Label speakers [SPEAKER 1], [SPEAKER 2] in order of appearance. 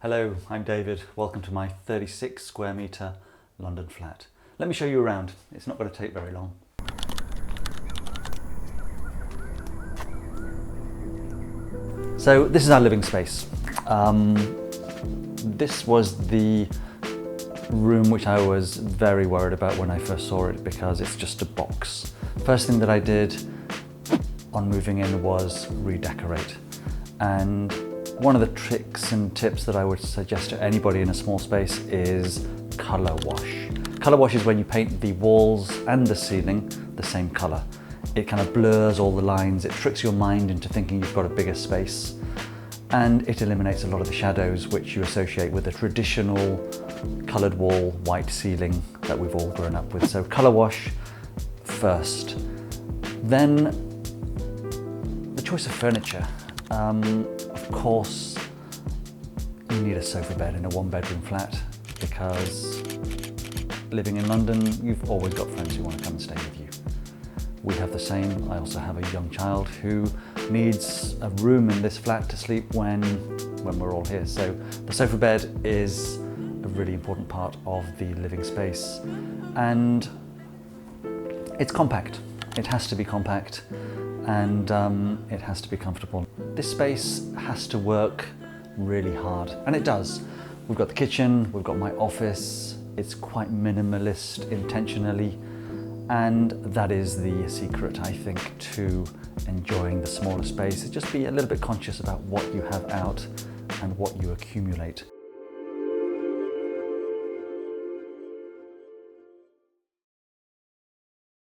[SPEAKER 1] Hello, I'm David. Welcome to my 36 square metre London flat. Let me show you around. It's not going to take very long. So this is our living space. This was the room which I was very worried about when I first saw it because it's just a box. First thing that I did on moving in was redecorate. And one of the tricks and tips that I would suggest to anybody in a small space is colour wash. Colour wash is when you paint the walls and the ceiling the same colour. It kind of blurs all the lines, it tricks your mind into thinking you've got a bigger space, and it eliminates a lot of the shadows which you associate with the traditional coloured wall, white ceiling that we've all grown up with. So colour wash first. Then the choice of furniture. Of course, you need a sofa bed in a one-bedroom flat because living in London, you've always got friends who want to come and stay with you. We have the same. I also have a young child who needs a room in this flat to sleep when we're all here. So the sofa bed is a really important part of the living space, and it's compact. It has to be compact, and it has to be comfortable. This space has to work really hard, and it does. We've got the kitchen, we've got my office. It's quite minimalist intentionally, and that is the secret, I think, to enjoying the smaller space. Just be a little bit conscious about what you have out and what you accumulate.